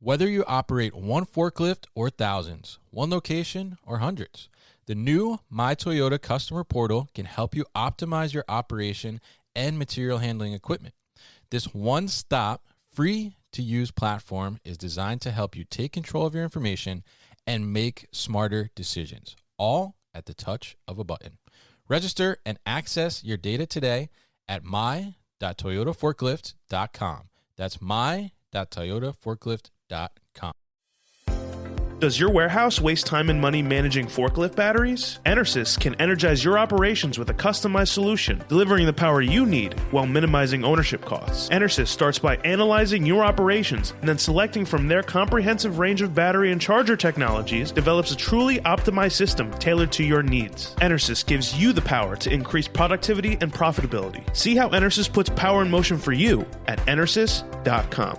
Whether you operate one forklift or thousands, one location or hundreds, the new My Toyota customer portal can help you optimize your operation and material handling equipment. This one-stop, free-to-use platform is designed to help you take control of your information and make smarter decisions, all at the touch of a button. Register and access your data today at my.toyotaforklift.com. That's my.toyotaforklift.com. Does your warehouse waste time and money managing forklift batteries? EnerSys can energize your operations with a customized solution, delivering the power you need while minimizing ownership costs. EnerSys starts by analyzing your operations and then selecting from their comprehensive range of battery and charger technologies, develops a truly optimized system tailored to your needs. EnerSys gives you the power to increase productivity and profitability. See how EnerSys puts power in motion for you at enersys.com.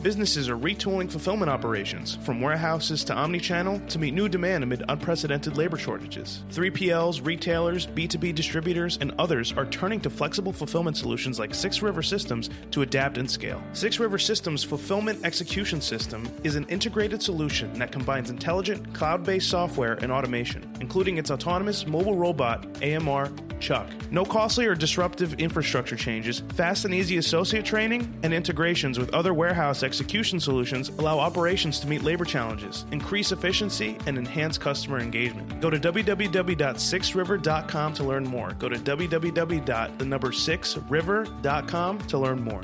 Businesses are retooling fulfillment operations, from warehouses to omnichannel, to meet new demand amid unprecedented labor shortages. 3PLs, retailers, B2B distributors, and others are turning to flexible fulfillment solutions like 6 River Systems to adapt and scale. 6 River Systems Fulfillment Execution System is an integrated solution that combines intelligent, cloud-based software and automation, including its autonomous mobile robot, AMR, Chuck. No costly or disruptive infrastructure changes, fast and easy associate training, and integrations with other warehouse execution solutions allow operations to meet labor challenges, increase efficiency, and enhance customer engagement. Go to www.6river.com to learn more. Go to www.6river.com to learn more.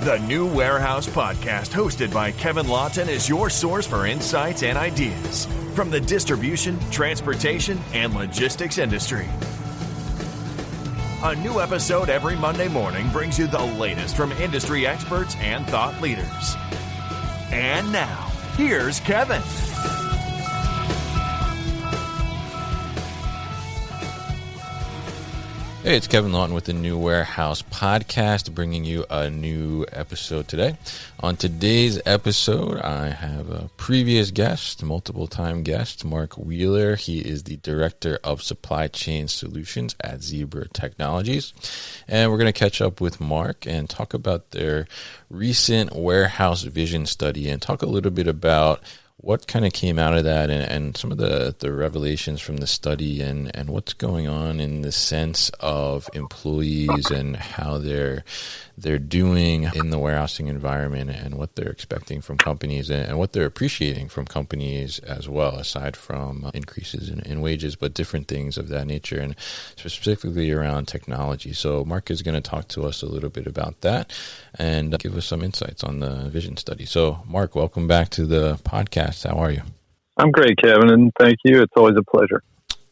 The New Warehouse Podcast, hosted by Kevin Lawton, is your source for insights and ideas from the distribution, transportation, and logistics industry. A new episode every Monday morning brings you the latest from industry experts and thought leaders. And now, here's Kevin. Hey, it's Kevin Lawton with the New Warehouse Podcast, bringing you a new episode today. On today's episode, I have a previous guest, multiple-time guest, Mark Wheeler. He is the Director of Supply Chain Solutions at Zebra Technologies. And we're going to catch up with Mark and talk about their recent warehouse vision study and talk a little bit about what kind of came out of that and some of the revelations from the study and what's going on in the sense of employees and how they're doing in the warehousing environment and what they're expecting from companies and what they're appreciating from companies as well, aside from increases in wages, but different things of that nature, and specifically around technology. So Mark is going to talk to us a little bit about that and give us some insights on the vision study. So Mark, welcome back to the podcast. How are you? I'm great, Kevin, and thank you. It's always a pleasure.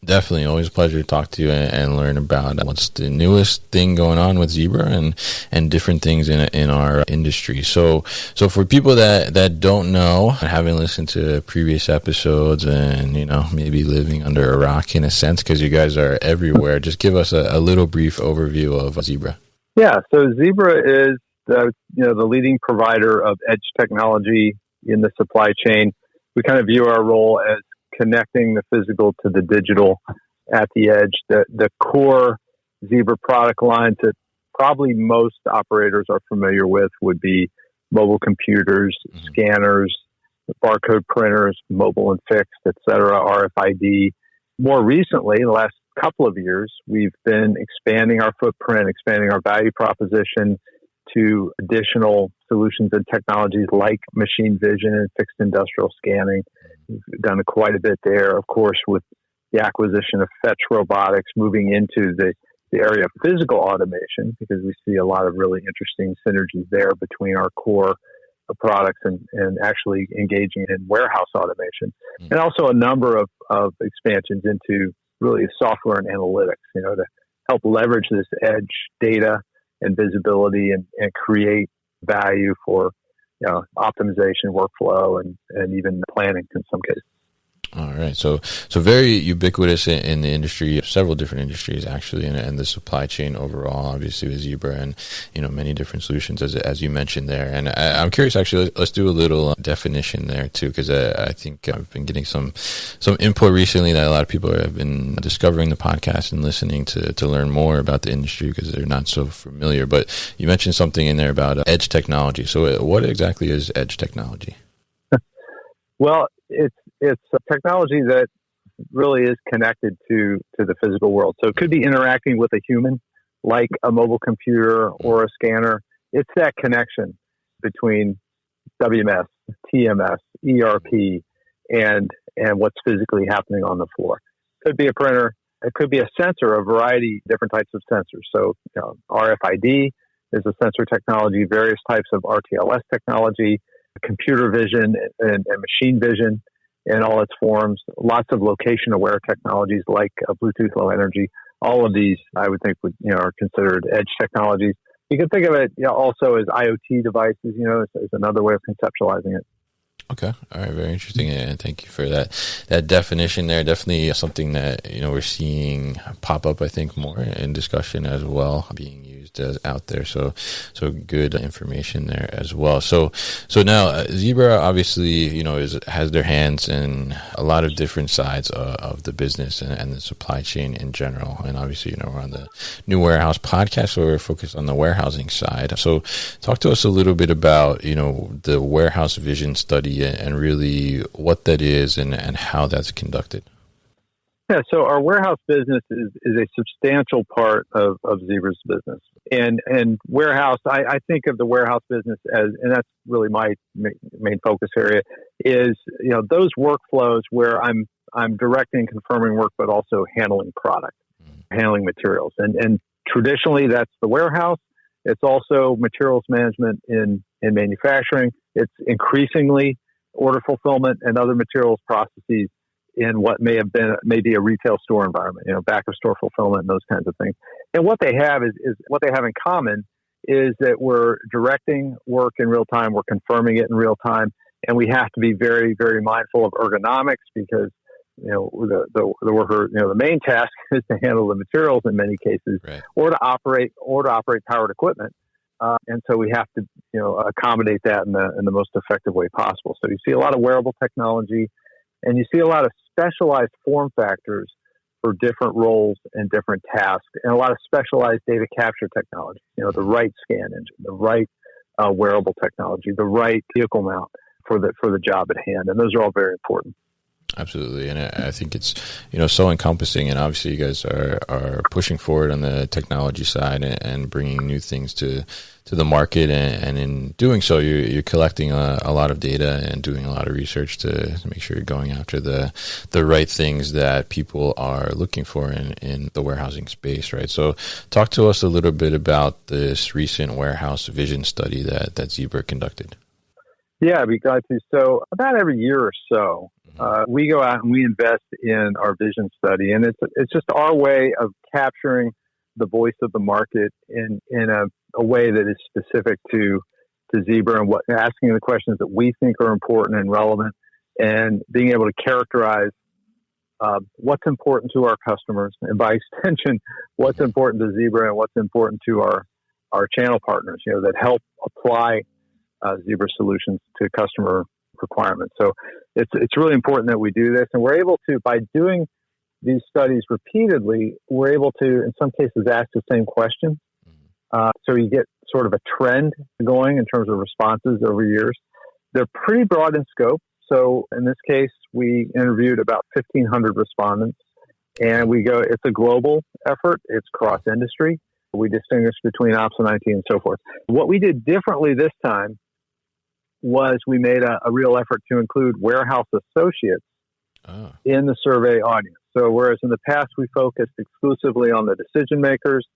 Definitely. Always a pleasure to talk to you and learn about what's the newest thing going on with Zebra and different things in our industry. So for people that don't know, haven't listened to previous episodes and, maybe living under a rock in a sense, because you guys are everywhere, just give us a little brief overview of Zebra. Yeah. So Zebra is the leading provider of edge technology in the supply chain. We kind of view our role as connecting the physical to the digital at the edge. The core Zebra product lines that probably most operators are familiar with would be mobile computers, scanners, barcode printers, mobile and fixed, et cetera, RFID. More recently, the last couple of years, we've been expanding our footprint, expanding our value proposition to additional solutions and technologies like machine vision and fixed industrial scanning. We've done quite a bit there, of course, with the acquisition of Fetch Robotics, moving into the area of physical automation, because we see a lot of really interesting synergies there between our core products and actually engaging in warehouse automation. And also a number of expansions into really software and analytics, to help leverage this edge data and visibility and create value for optimization, workflow, and even planning in some cases. All right. So very ubiquitous in the industry, several different industries actually, and the supply chain overall, obviously with Zebra and, many different solutions as you mentioned there. And I'm curious, actually, let's do a little definition there too, because I think I've been getting some input recently that a lot of people have been discovering the podcast and listening to learn more about the industry because they're not so familiar. But you mentioned something in there about edge technology. So what exactly is edge technology? Well, it's a technology that really is connected to the physical world. So it could be interacting with a human, like a mobile computer or a scanner. It's that connection between WMS, TMS, ERP, and what's physically happening on the floor. It could be a printer. It could be a sensor, a variety of different types of sensors. So RFID is a sensor technology, various types of RTLS technology, computer vision and machine vision in all its forms, lots of location-aware technologies like Bluetooth Low Energy. All of these, I would think, are considered edge technologies. You can think of it also as IoT devices, is another way of conceptualizing it. Okay. All right. Very interesting. And thank you for that definition there. Definitely something that, we're seeing pop up, I think, more in discussion as well, being used out there. So good information there as well. So now Zebra obviously, has their hands in a lot of different sides of the business and the supply chain in general. And obviously, we're on the New Warehouse podcast, so we're focused on the warehousing side. So talk to us a little bit about, the warehouse vision study and really what that is and how that's conducted. Yeah, so our warehouse business is a substantial part of Zebra's business. And warehouse, I think of the warehouse business as, and that's really my main focus area, is those workflows where I'm directing, confirming work, but also handling product, handling materials. And traditionally, that's the warehouse. It's also materials management in manufacturing. It's increasingly order fulfillment and other materials processes in what may have been maybe a retail store environment, back of store fulfillment and those kinds of things. And what they have is what they have in common is that we're directing work in real time, we're confirming it in real time, and we have to be very, very mindful of ergonomics because the worker, the main task is to handle the materials in many cases, right, or to operate powered equipment. And so we have to, accommodate that in the most effective way possible. So you see a lot of wearable technology, and you see a lot of specialized form factors for different roles and different tasks, and a lot of specialized data capture technology. The right scan engine, the right wearable technology, the right vehicle mount for the job at hand, and those are all very important. Absolutely, and I think it's so encompassing, and obviously you guys are pushing forward on the technology side and bringing new things to the market, and in doing so, you're collecting a lot of data and doing a lot of research to make sure you're going after the right things that people are looking for in the warehousing space, right? So, talk to us a little bit about this recent warehouse vision study that Zebra conducted. Yeah, I'd be glad to. So, about every year or so, we go out and we invest in our vision study, and it's just our way of capturing the voice of the market in a way that is specific to Zebra and asking the questions that we think are important and relevant, and being able to characterize what's important to our customers, and by extension, what's important to Zebra and what's important to our channel partners, that help apply Zebra solutions to customer requirements. So it's really important that we do this, and we're able to, by doing these studies repeatedly, we're able to, in some cases, ask the same question. So you get sort of a trend going in terms of responses over years. They're pretty broad in scope. So in this case, we interviewed about 1,500 respondents, and it's a global effort. It's cross-industry. We distinguish between ops and IT and so forth. What we did differently this time was we made a real effort to include warehouse associates in the survey audience. So whereas in the past we focused exclusively on the decision makers,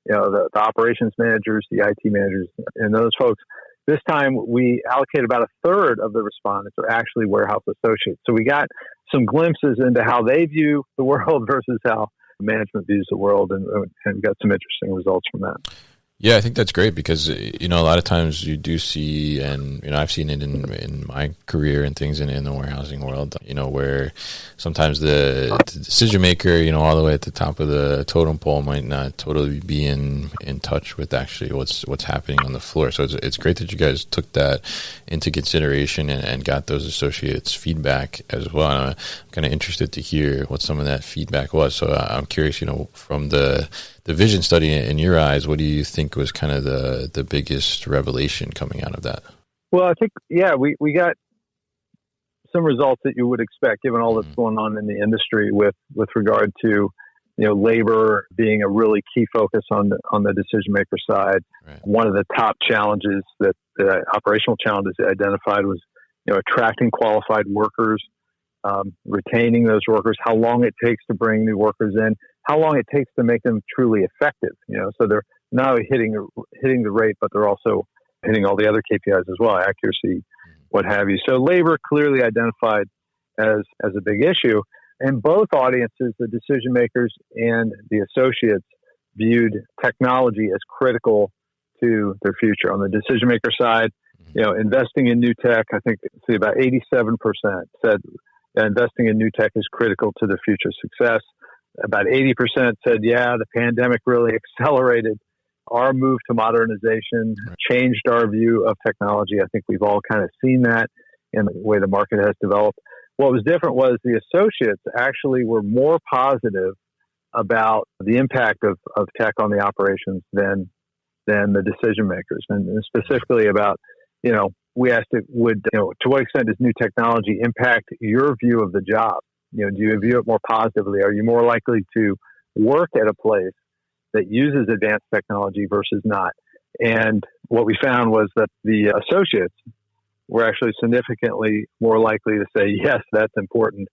the operations managers, the IT managers, and those folks, this time we allocated about a third of the respondents are actually warehouse associates. So we got some glimpses into how they view the world versus how management views the world, and got some interesting results from that. Yeah, I think that's great because, a lot of times you do see, and, I've seen it in my career and things in the warehousing world, where sometimes the decision maker, all the way at the top of the totem pole might not totally be in touch with actually what's happening on the floor. So it's great that you guys took that into consideration and got those associates' feedback as well. And I'm kind of interested to hear what some of that feedback was. So I'm curious, from the vision study in your eyes, what do you think was kind of the biggest revelation coming out of that? Well, I think, we got some results that you would expect given all that's going on in the industry with regard to, labor being a really key focus on the decision maker side. Right. One of the top challenges that the operational challenges they identified was, attracting qualified workers, retaining those workers, how long it takes to bring new workers in, how long it takes to make them truly effective. So they're not only hitting the rate, but they're also hitting all the other KPIs as well, accuracy, what have you. So labor clearly identified as a big issue. And both audiences, the decision makers and the associates, viewed technology as critical to their future. On the decision maker side, investing in new tech, I think about 87% said investing in new tech is critical to their future success. About 80% said, the pandemic really accelerated our move to modernization, changed our view of technology. I think we've all kind of seen that in the way the market has developed. What was different was the associates actually were more positive about the impact of tech on the operations than the decision makers, and specifically about, we asked it to what extent does new technology impact your view of the job? Do you view it more positively? Are you more likely to work at a place that uses advanced technology versus not? And what we found was that the associates were actually significantly more likely to say, yes, that's important,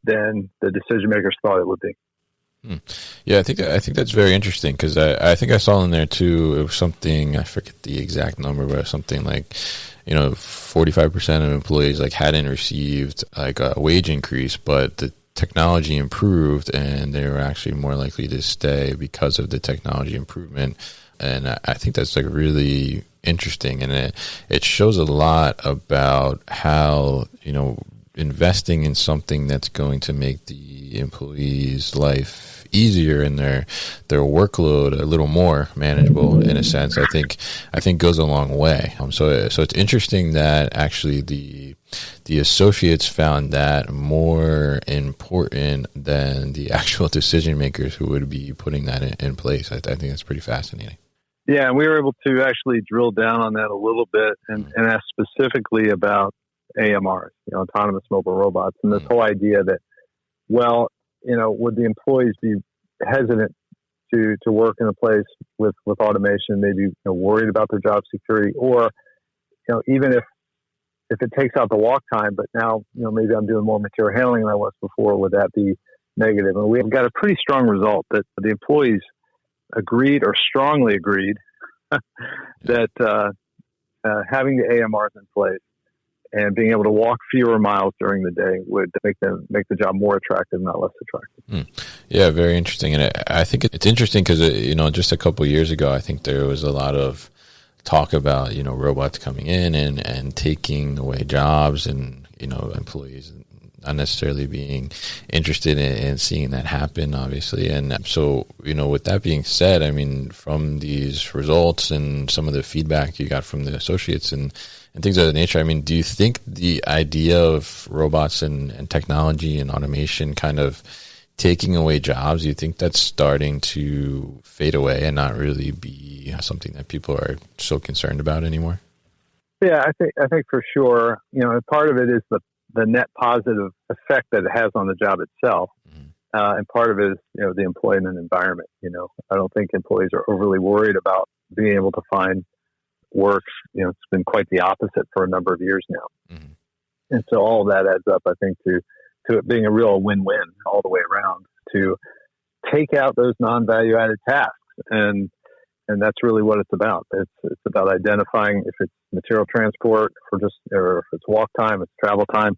than the decision makers thought it would be. Yeah, I think that's very interesting because I think I saw in there too, it was something, I forget the exact number, but something like, 45% of employees hadn't received a wage increase, but the technology improved and they were actually more likely to stay because of the technology improvement. And I think that's really interesting, and it shows a lot about how, investing in something that's going to make the employee's life easier and their workload a little more manageable in a sense, I think goes a long way. So it's interesting that actually the associates found that more important than the actual decision makers who would be putting that in place. I think that's pretty fascinating. Yeah, and we were able to actually drill down on that a little bit and ask specifically about AMRs, autonomous mobile robots, and this whole idea that, would the employees be hesitant to work in a place with automation, maybe worried about their job security, or even if it takes out the walk time, but now maybe I'm doing more material handling than I was before, would that be negative? And we've got a pretty strong result that the employees agreed or strongly agreed that having the AMRs in place and being able to walk fewer miles during the day would make the job more attractive, not less attractive. Yeah, very interesting. And I think it's interesting because, just a couple of years ago, I think there was a lot of talk about, robots coming in and taking away jobs and, employees not necessarily being interested in seeing that happen, obviously. And so, with that being said, I mean, from these results and some of the feedback you got from the associates and things of that nature, I mean, do you think the idea of robots and technology and automation kind of taking away jobs, do you think that's starting to fade away and not really be something that people are so concerned about anymore? Yeah, I think for sure. Part of it is the net positive effect that it has on the job itself. And part of it is, the employment environment. I don't think employees are overly worried about being able to find work. It's been quite the opposite for a number of years now. And so all of that adds up, I think, to it being a real win-win all the way around to take out those non-value added tasks. And that's really what it's about. It's about identifying if it's material transport or if it's walk time, it's travel time.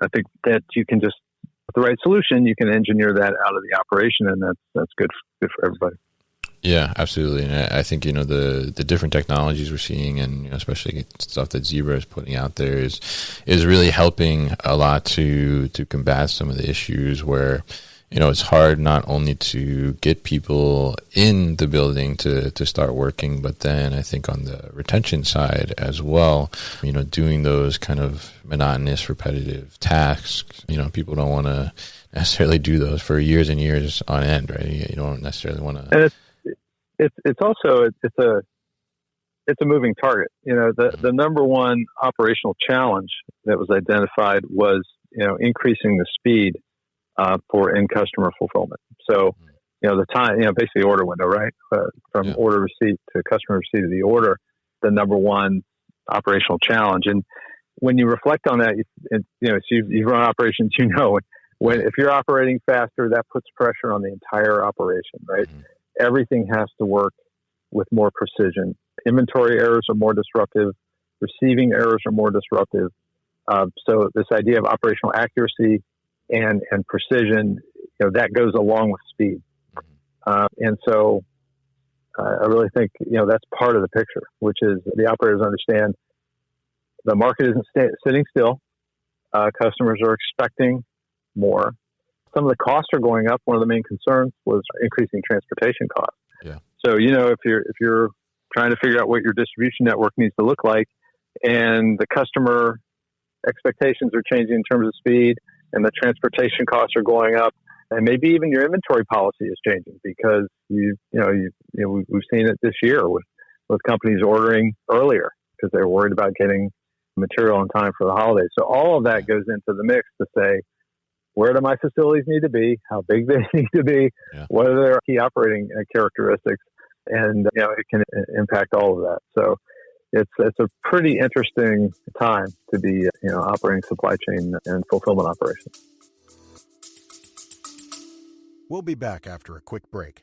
I think that you can just, with the right solution, you can engineer that out of the operation, and that's good for everybody. Yeah, absolutely. And I think, the different technologies we're seeing, and especially stuff that Zebra is putting out there is really helping a lot to combat some of the issues where, it's hard not only to get people in the building to start working, but then I think on the retention side as well, doing those kind of monotonous, repetitive tasks, people don't want to necessarily do those for years and years on end, right? You don't necessarily want to. It's also a moving target. The number one operational challenge that was identified was increasing the speed for end customer fulfillment. So the time, basically order window, right, from order receipt to customer receipt of the order, the number one operational challenge. And when you reflect on that, so you've run operations, if you're operating faster, that puts pressure on the entire operation, right? Mm-hmm. Everything has to work with more precision. Inventory errors are more disruptive. Receiving errors are more disruptive. So this idea of operational accuracy and precision, that goes along with speed. And so I really think, that's part of the picture, which is the operators understand the market isn't sitting still. Customers are expecting more. Some of the costs are going up. One of the main concerns was increasing transportation costs. Yeah. So, if you're trying to figure out what your distribution network needs to look like, and the customer expectations are changing in terms of speed, and the transportation costs are going up, and maybe even your inventory policy is changing because we've seen it this year with companies ordering earlier because they're worried about getting material in time for the holidays. So all of that goes into the mix to say, where do my facilities need to be? How big they need to be? Yeah. What are their key operating characteristics? And it can impact all of that. So it's a pretty interesting time to be operating supply chain and fulfillment operations. We'll be back after a quick break.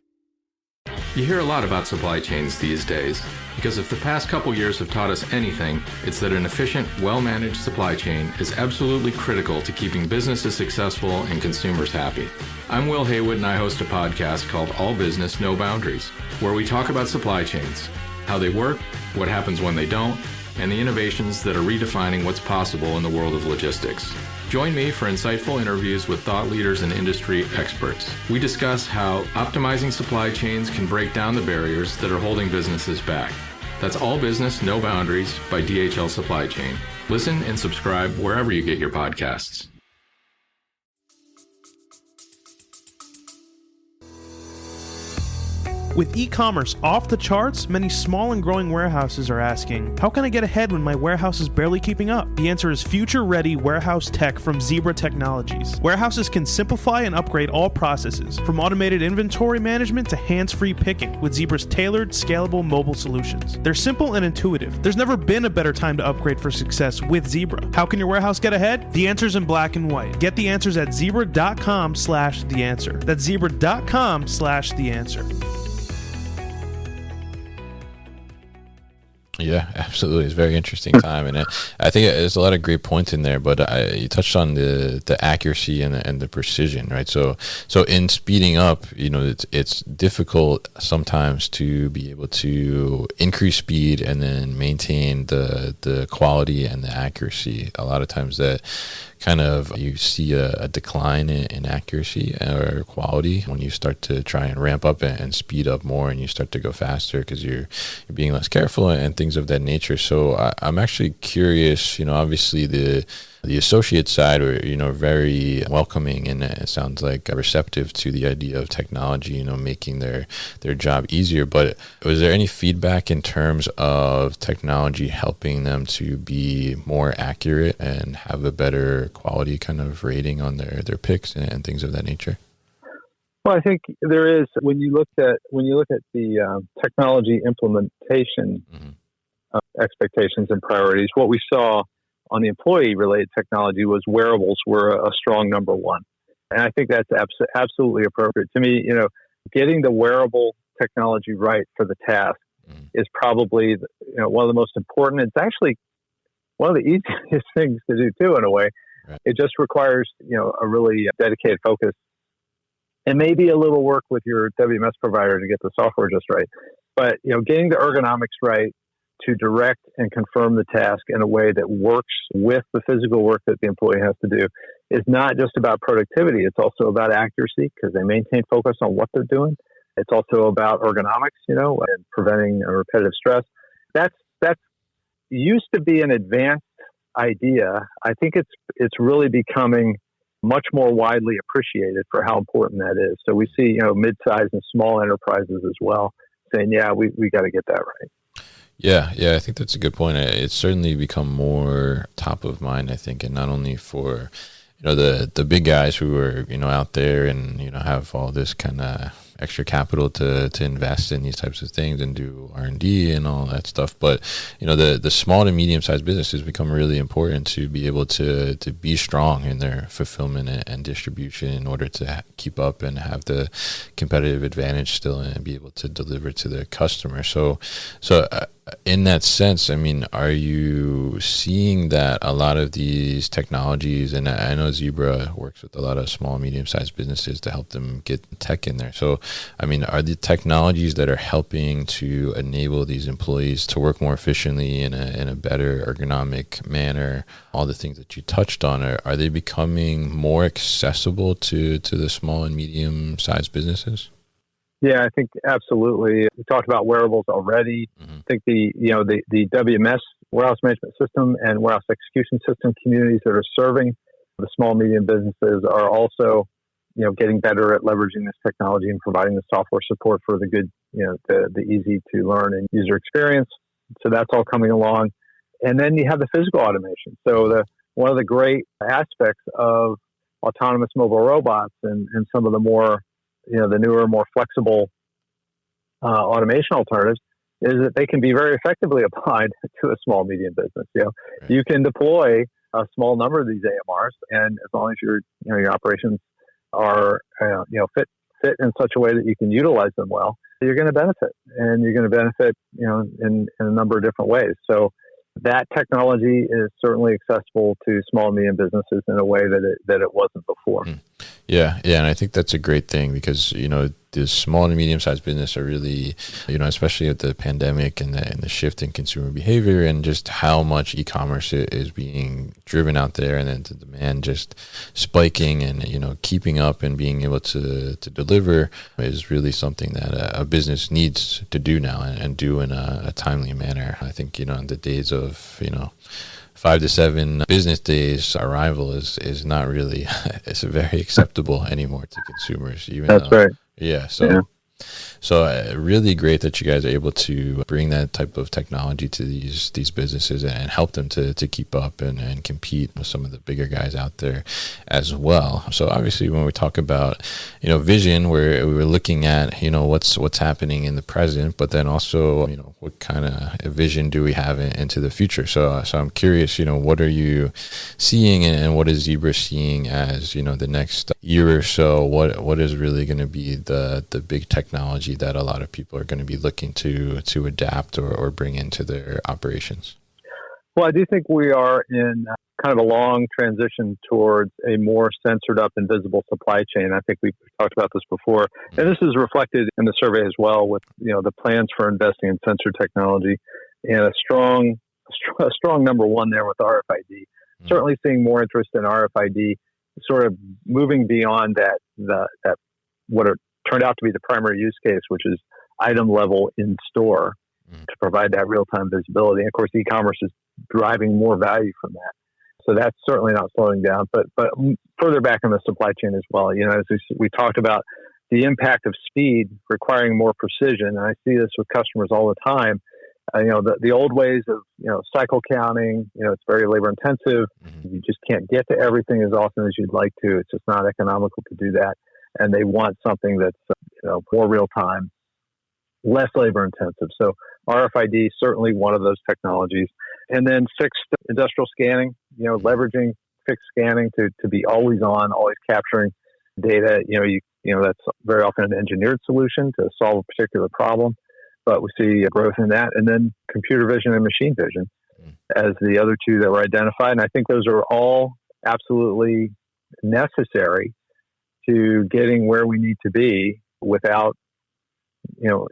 You hear a lot about supply chains these days because if the past couple years have taught us anything, it's that an efficient, well-managed supply chain is absolutely critical to keeping businesses successful and consumers happy. I'm Will Haywood, and I host a podcast called All Business, No Boundaries, where we talk about supply chains, how they work, what happens when they don't, and the innovations that are redefining what's possible in the world of logistics. Join me for insightful interviews with thought leaders and industry experts. We discuss how optimizing supply chains can break down the barriers that are holding businesses back. That's All Business, No Boundaries by DHL Supply Chain. Listen and subscribe wherever you get your podcasts. With e-commerce off the charts, many small and growing warehouses are asking, how can I get ahead when my warehouse is barely keeping up? The answer is future-ready warehouse tech from Zebra Technologies. Warehouses can simplify and upgrade all processes, from automated inventory management to hands-free picking, with Zebra's tailored, scalable mobile solutions. They're simple and intuitive. There's never been a better time to upgrade for success with Zebra. How can your warehouse get ahead? The answer's in black and white. Get the answers at zebra.com/theanswer. That's zebra.com/theanswer. Yeah, absolutely. It's a very interesting time, and I think there's a lot of great points in there. But you touched on the accuracy and the precision, right? So in speeding up, it's difficult sometimes to be able to increase speed and then maintain the quality and the accuracy. A lot of times that kind of you see a decline in accuracy or quality when you start to try and ramp up and speed up more, and you start to go faster because you're being less careful and things of that nature. So I'm actually curious, obviously the associate side are, very welcoming, and it sounds like receptive to the idea of technology, making their job easier. But was there any feedback in terms of technology helping them to be more accurate and have a better quality kind of rating on their picks and things of that nature? Well, I think there is. When you look at the technology implementation expectations and priorities, what we saw on the employee-related technology was wearables were a strong number one. And I think that's absolutely appropriate. To me, getting the wearable technology right for the task is probably one of the most important. It's actually one of the easiest things to do, too, in a way. Right. It just requires, a really dedicated focus and maybe a little work with your WMS provider to get the software just right. But, getting the ergonomics right to direct and confirm the task in a way that works with the physical work that the employee has to do is not just about productivity. It's also about accuracy because they maintain focus on what they're doing. It's also about ergonomics, and preventing repetitive stress. That's used to be an advanced idea. I think it's really becoming much more widely appreciated for how important that is. So we see, mid-sized and small enterprises as well saying, yeah, we got to get that right. Yeah, I think that's a good point. It's certainly become more top of mind, I think, and not only for the big guys who are out there and have all this kind of extra capital to invest in these types of things and do R&D and all that stuff, but the small to medium sized businesses become really important to be able to be strong in their fulfillment and distribution in order to keep up and have the competitive advantage still and be able to deliver to their customers. So in that sense, I mean, are you seeing that a lot of these technologies, and I know Zebra works with a lot of small and medium-sized businesses to help them get tech in there. So, I mean, are the technologies that are helping to enable these employees to work more efficiently in a better ergonomic manner, all the things that you touched on, are they becoming more accessible to the small and medium-sized businesses? Yeah, I think absolutely. We talked about wearables already. Mm-hmm. I think the WMS, warehouse management system, and warehouse execution system communities that are serving the small, medium businesses are also, getting better at leveraging this technology and providing the software support for the good, the easy to learn and user experience. So that's all coming along. And then you have the physical automation. So one of the great aspects of autonomous mobile robots and some of the more the newer, more flexible automation alternatives is that they can be very effectively applied to a small, medium business. Right. You can deploy a small number of these AMRs, and as long as your operations are fit in such a way that you can utilize them well, you're going to benefit, and you're going to benefit in a number of different ways. So that technology is certainly accessible to small and medium businesses in a way that it wasn't before. Yeah, and I think that's a great thing because the small and medium-sized business are really, especially with the pandemic and the shift in consumer behavior and just how much e-commerce is being driven out there, and then the demand just spiking and keeping up and being able to deliver is really something that a business needs to do now and do in a timely manner. I think in the days of 5 to 7 business days arrival is not really it's very acceptable anymore to consumers. That's right. Yeah. So really great that you guys are able to bring that type of technology to these businesses and help them to keep up and compete with some of the bigger guys out there as well. So obviously when we talk about, vision, we're looking at, what's happening in the present, but then also, what kind of vision do we have into the future? So I'm curious, what are you seeing and what is Zebra seeing as, the next year or so? What is really going to be the big technology that a lot of people are going to be looking to adapt or bring into their operations? Well, I do think we are in kind of a long transition towards a more sensored up and visible supply chain. I think we've talked about this before. And this is reflected in the survey as well with, the plans for investing in sensor technology and a strong number one there with RFID. Mm-hmm. Certainly seeing more interest in RFID, sort of moving beyond that what it turned out to be the primary use case, which is item level in store to provide that real-time visibility. And of course, e-commerce is driving more value from that. So that's certainly not slowing down, but further back in the supply chain as well. As we talked about the impact of speed requiring more precision. And I see this with customers all the time. The old ways of, cycle counting, it's very labor intensive. Mm-hmm. You just can't get to everything as often as you'd like to. It's just not economical to do that. And they want something that's, more real time, less labor intensive. So RFID is certainly one of those technologies. And then fixed industrial scanning, leveraging fixed scanning to be always on, always capturing data. That's very often an engineered solution to solve a particular problem. But we see growth in that. And then computer vision and machine vision as the other two that were identified. And I think those are all absolutely necessary to getting where we need to be without,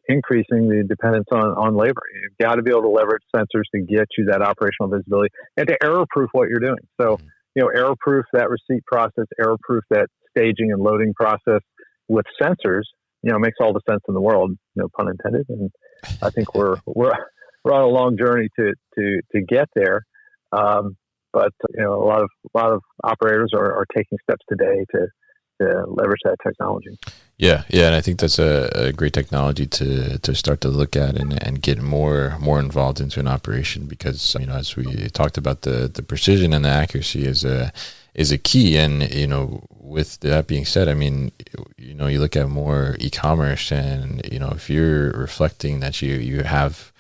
increasing the dependence on labor. You've got to be able to leverage sensors to get you that operational visibility and to error-proof what you're doing. So, error-proof that receipt process, error-proof that staging and loading process with sensors, makes all the sense in the world, no pun intended. And I think we're on a long journey to get there. But a lot of operators are taking steps today to leverage that technology. Yeah, and I think that's a great technology to start to look at and get more involved into an operation, because as we talked about, the precision and the accuracy is a key. And with that being said, I mean, you look at more e-commerce, and if you're reflecting that you have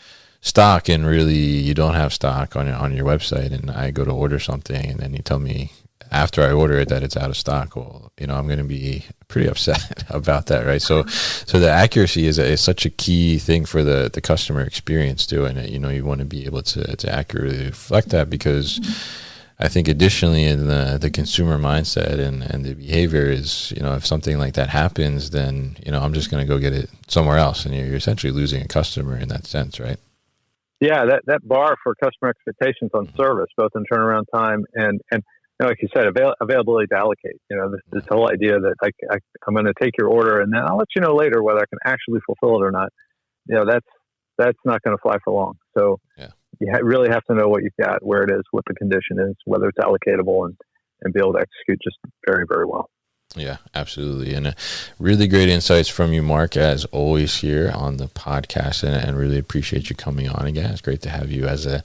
stock and really you don't have stock on your website, and I go to order something and then you tell me after I order it that it's out of stock, well, I'm going to be pretty upset about that, right? So the accuracy is such a key thing for the customer experience too, and you want to be able to accurately reflect that, because I think additionally in the consumer mindset and the behavior is, if something like that happens, then I'm just going to go get it somewhere else, and you're essentially losing a customer in that sense, right? Yeah, that bar for customer expectations on service, both in turnaround time and like you said, availability to allocate. This whole idea that I'm going to take your order and then I'll let you know later whether I can actually fulfill it or not. That's not going to fly for long. So you really have to know what you've got, where it is, what the condition is, whether it's allocatable, and be able to execute just very, very well. Yeah, absolutely. And really great insights from you, Mark, as always here on the podcast, and really appreciate you coming on again. It's great to have you as a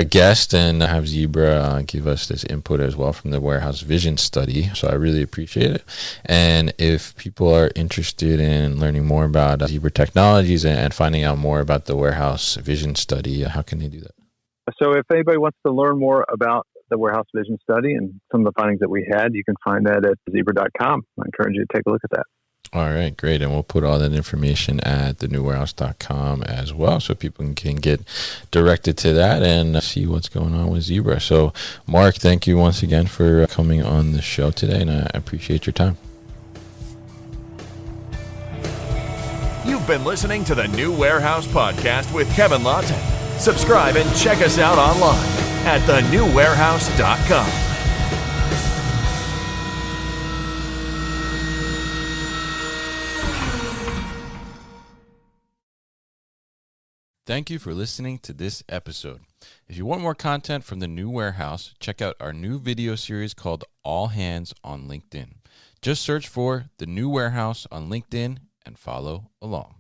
guest and have Zebra give us this input as well from the Warehouse Vision Study. So I really appreciate it. And if people are interested in learning more about Zebra Technologies and finding out more about the Warehouse Vision Study, how can they do that? So if anybody wants to learn more about the Warehouse Vision Study and some of the findings that we had, you can find that at zebra.com. I encourage you to take a look at that. All right, great. And we'll put all that information at thenewwarehouse.com as well, so people can get directed to that and see what's going on with Zebra. So, Mark, thank you once again for coming on the show today, and I appreciate your time. You've been listening to the New Warehouse Podcast with Kevin Lawton. Subscribe and check us out online at thenewwarehouse.com. Thank you for listening to this episode. If you want more content from the New Warehouse, check out our new video series called All Hands on LinkedIn. Just search for the New Warehouse on LinkedIn and follow along.